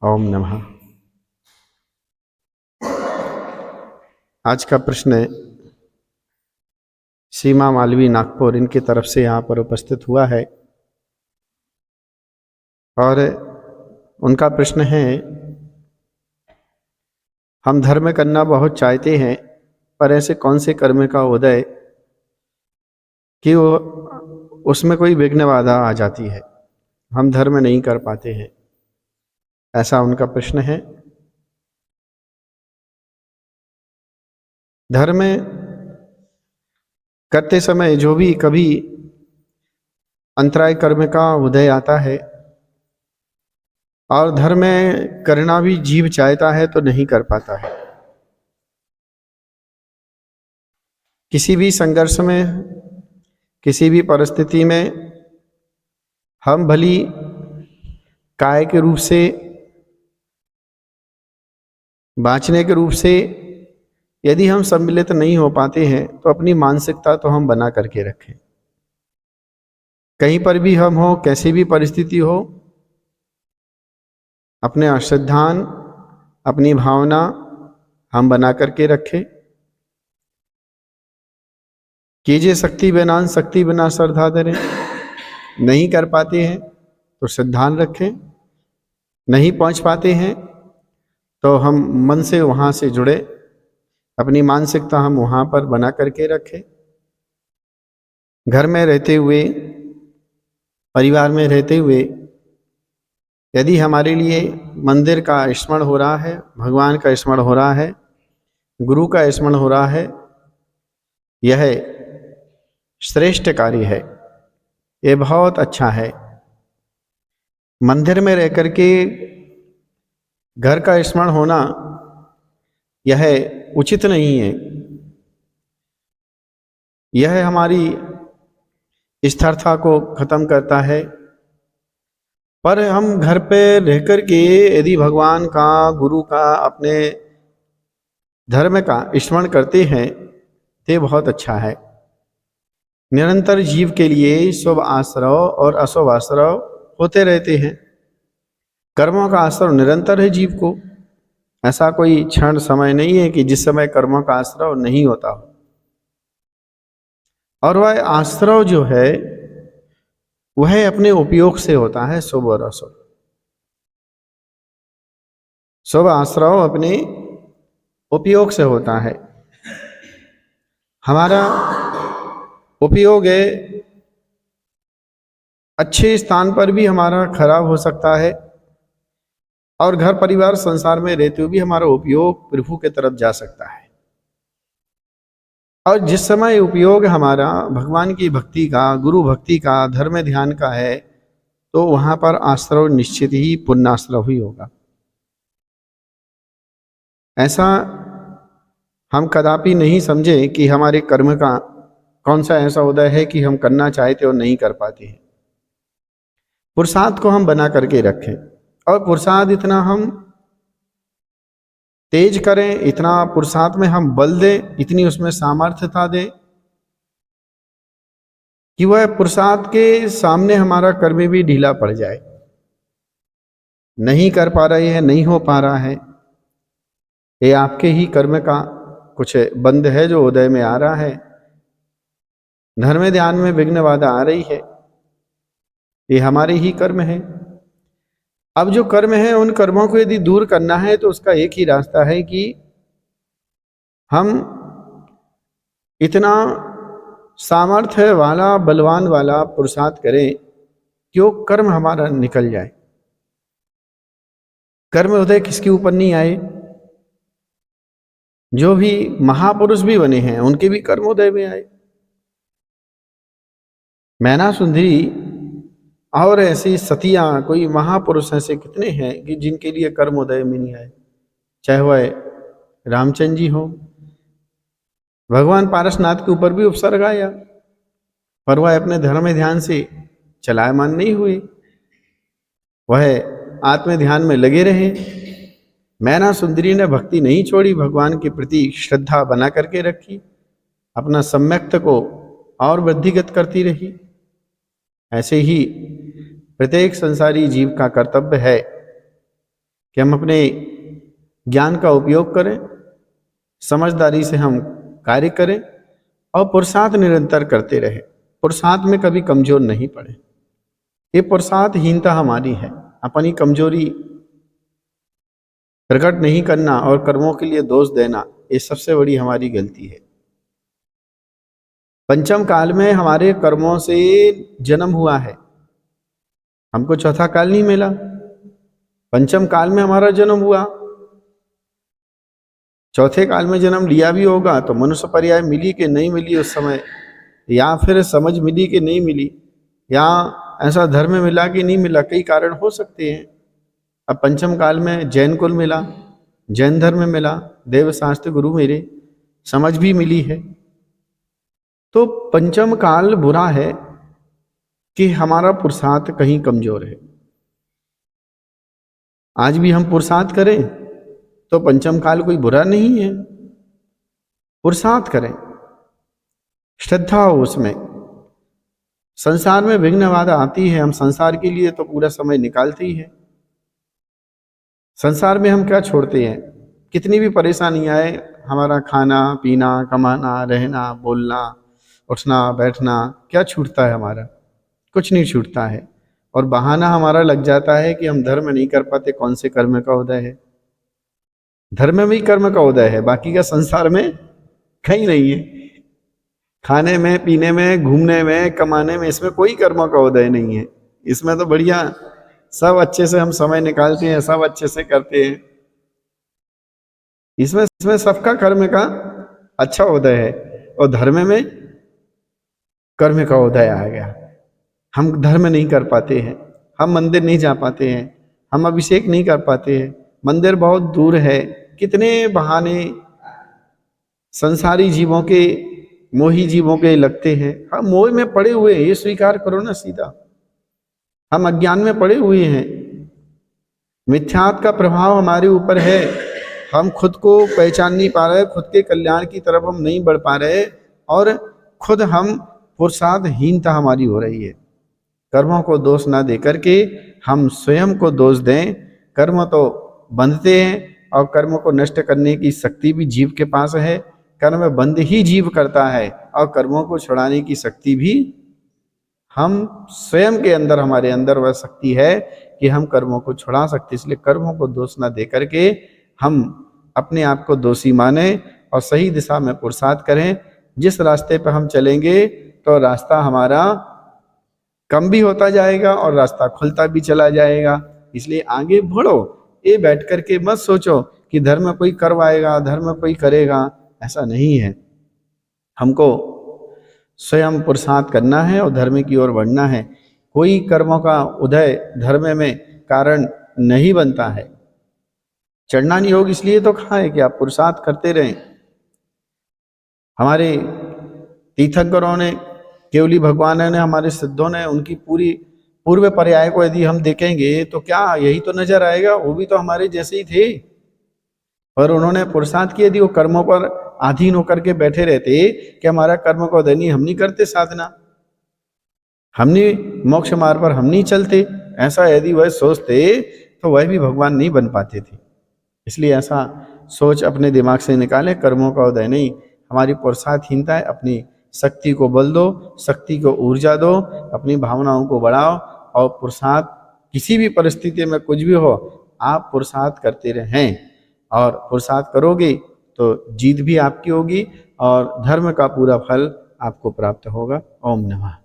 ओम नमः। आज का प्रश्न है सीमा मालवी नागपुर, इनकी तरफ से यहाँ पर उपस्थित हुआ है और उनका प्रश्न है, हम धर्म करना बहुत चाहते हैं पर ऐसे कौन से कर्म का उदय कि वो उसमें कोई विघ्न बाधा आ जाती है, हम धर्म नहीं कर पाते हैं। ऐसा उनका प्रश्न है। धर्म करते समय जो भी कभी अंतराय कर्म का उदय आता है और धर्म करना भी जीव चाहता है तो नहीं कर पाता है। किसी भी संघर्ष में, किसी भी परिस्थिति में हम भली काय के रूप से, बाँचने के रूप से यदि हम सम्मिलित नहीं हो पाते हैं तो अपनी मानसिकता तो हम बना करके रखें। कहीं पर भी हम हो, कैसी भी परिस्थिति हो, अपने अश्रद्धान, अपनी भावना हम बना करके रखें। कीजिए शक्ति बिना शक्ति बिना श्रद्धा धरें। नहीं कर पाते हैं तो श्रद्धान रखें, नहीं पहुंच पाते हैं तो हम मन से वहाँ से जुड़े, अपनी मानसिकता हम वहाँ पर बना करके रखें। घर में रहते हुए, परिवार में रहते हुए यदि हमारे लिए मंदिर का स्मरण हो रहा है, भगवान का स्मरण हो रहा है, गुरु का स्मरण हो रहा है, यह श्रेष्ठ कार्य है, ये बहुत अच्छा है। मंदिर में रह करके घर का स्मरण होना यह उचित नहीं है। यह हमारी स्थिरता को खत्म करता है। पर हम घर पे रह कर के यदि भगवान का, गुरु का, अपने धर्म का स्मरण करते हैं तो बहुत अच्छा है। निरंतर जीव के लिए शुभ आश्रव और अशुभ आश्रव होते रहते हैं। कर्मों का आश्रव निरंतर है जीव को। ऐसा कोई क्षण समय नहीं है कि जिस समय कर्मों का आश्रव नहीं होता हो। और वह आश्रव जो है वह अपने उपयोग से होता है, शुभ और अशुभ। शुभ आश्रव अपने उपयोग से होता है। हमारा उपयोग है, अच्छे स्थान पर भी हमारा खराब हो सकता है और घर परिवार संसार में रहते हुए भी हमारा उपयोग प्रभु के तरफ जा सकता है। और जिस समय उपयोग हमारा भगवान की भक्ति का, गुरु भक्ति का, धर्म ध्यान का है तो वहां पर आश्रव निश्चित ही पुण्याश्रव ही होगा। ऐसा हम कदापि नहीं समझे कि हमारे कर्म का कौन सा ऐसा उदय है कि हम करना चाहते और नहीं कर पाते हैं। पुरुषार्थ को हम बना करके रखें और पुरुषार्थ इतना हम तेज करें, इतना पुरुषार्थ में हम बल दें, इतनी उसमें सामर्थ्यता दें कि वह पुरुषार्थ के सामने हमारा कर्म भी ढीला पड़ जाए। नहीं कर पा रहे हैं, नहीं हो पा रहा है, ये आपके ही कर्म का कुछ बंद है जो उदय में आ रहा है। धर्म ध्यान में विघ्न बाधा आ रही है, ये हमारे ही कर्म है। अब जो कर्म है उन कर्मों को यदि दूर करना है तो उसका एक ही रास्ता है कि हम इतना सामर्थ्य वाला, बलवान वाला पुरुषार्थ करें कि वो कर्म हमारा निकल जाए। कर्म उदय किसके ऊपर नहीं आए? जो भी महापुरुष भी बने हैं उनके भी कर्म उदय में आए। मैना सुंदरी और ऐसी सतियां, कोई महापुरुष ऐसे कितने हैं कि जिनके लिए कर्मोदय में नहीं आए। चाहे वह रामचंद्र जी हो, भगवान पारसनाथ के ऊपर भी उपसर्ग आया पर वह अपने धर्म ध्यान से चलायमान नहीं हुए, वह आत्म ध्यान में लगे रहे। मैना सुंदरी ने भक्ति नहीं छोड़ी, भगवान के प्रति श्रद्धा बना करके रखी, अपना सम्यक्त को और वृद्धिगत करती रही। ऐसे ही प्रत्येक संसारी जीव का कर्तव्य है कि हम अपने ज्ञान का उपयोग करें, समझदारी से हम कार्य करें और पुरुषार्थ निरंतर करते रहें, पुरुषार्थ में कभी कमजोर नहीं पड़े। ये पुरुषार्थहीनता हमारी है, अपनी कमजोरी प्रकट नहीं करना और कर्मों के लिए दोष देना, ये सबसे बड़ी हमारी गलती है। पंचम काल में हमारे कर्मों से जन्म हुआ है, हमको चौथा काल नहीं मिला, पंचम काल में हमारा जन्म हुआ। चौथे काल में जन्म लिया भी होगा तो मनुष्य पर्याय मिली कि नहीं मिली उस समय, या फिर समझ मिली कि नहीं मिली, या ऐसा धर्म मिला कि नहीं मिला, कई कारण हो सकते हैं। अब पंचम काल में जैन कुल मिला, जैन धर्म मिला, देव शास्त्र गुरु मेरे, समझ भी मिली है। तो पंचम काल बुरा है कि हमारा पुरुषार्थ कहीं कमजोर है। आज भी हम पुरुषार्थ करें तो पंचम काल कोई बुरा नहीं है, पुरुषार्थ करें, श्रद्धा हो उसमें। संसार में विघ्न बाधा आती है, हम संसार के लिए तो पूरा समय निकालते ही है। संसार में हम क्या छोड़ते हैं, कितनी भी परेशानी आए, हमारा खाना पीना, कमाना, रहना, बोलना, उठना बैठना, क्या छूटता है हमारा? कुछ नहीं छूटता है। और बहाना हमारा लग जाता है कि हम धर्म नहीं कर पाते। कौन से कर्म का उदय है? धर्म में ही कर्म का उदय है, बाकी का संसार में कहीं नहीं है। खाने में, पीने में, घूमने में, कमाने में, इसमें कोई कर्म का उदय नहीं है। इसमें तो बढ़िया सब अच्छे से हम समय निकालते हैं, सब अच्छे से करते हैं। इसमें सबका कर्म का अच्छा उदय है। और धर्म में कर्म का उदय आ गया। हम धर्म नहीं कर पाते हैं, हम मंदिर नहीं जा पाते हैं, हम अभिषेक नहीं कर पाते हैं, मंदिर बहुत दूर है। कितने बहाने संसारी जीवों के, मोही जीवों के लगते हैं। हम मोह में पड़े हुए हैं, ये स्वीकार करो ना सीधा। हम अज्ञान में पड़े हुए हैं, मिथ्यात्व का प्रभाव हमारे ऊपर है। हम खुद को पहचान नहीं पा रहे, खुद के कल्याण की तरफ हम नहीं बढ़ पा रहे, और खुद हम पुरुषार्थहीनता हमारी हो रही है। कर्मों को दोष ना दे करके हम स्वयं को दोष दें। कर्म तो बंधते हैं और कर्म को नष्ट करने की शक्ति भी जीव के पास है। कर्म बंद ही जीव करता है और कर्मों को छुड़ाने की शक्ति भी हम स्वयं के अंदर, हमारे अंदर वह शक्ति है कि हम कर्मों को छुड़ा सकते। इसलिए कर्मों को दोष ना दे करके हम अपने आप को दोषी माने और सही दिशा में पुरुषार्थ करें। जिस रास्ते पर हम चलेंगे तो रास्ता हमारा कम भी होता जाएगा और रास्ता खुलता भी चला जाएगा। इसलिए आगे बढ़ो, ये बैठ करके मत सोचो कि धर्म कोई करवाएगा, धर्म कोई करेगा, ऐसा नहीं है। हमको स्वयं पुरुषार्थ करना है और धर्म की ओर बढ़ना है। कोई कर्मों का उदय धर्म में कारण नहीं बनता है। चढ़ना नहीं योग इसलिए तो कहा है कि आप पुरुषार्थ करते रहें। हमारे तीर्थंकरों ने, केवली भगवान ने, हमारे सिद्धों ने, उनकी पूरी पूर्व पर्याय को यदि हम देखेंगे तो क्या यही तो नजर आएगा। वो भी तो हमारे जैसे ही थे, पर उन्होंने पुरुषार्थ किया। यदि वो कर्मों पर अधीन होकर के बैठे रहते कि हमारा कर्म को उदय नहीं, हम नहीं करते साधना, हम नहीं मोक्ष मार्ग पर हम नहीं चलते, ऐसा यदि वह सोचते तो वह भी भगवान नहीं बन पाते थे। इसलिए ऐसा सोच अपने दिमाग से निकाले। कर्मों का उदय नहीं, हमारी पुरुषार्थहीनता है। अपनी शक्ति को बल दो, शक्ति को ऊर्जा दो, अपनी भावनाओं को बढ़ाओ और पुरुषार्थ किसी भी परिस्थिति में कुछ भी हो, आप पुरुषार्थ करते रहें। और पुरुषार्थ करोगे तो जीत भी आपकी होगी और धर्म का पूरा फल आपको प्राप्त होगा। ओम नमः।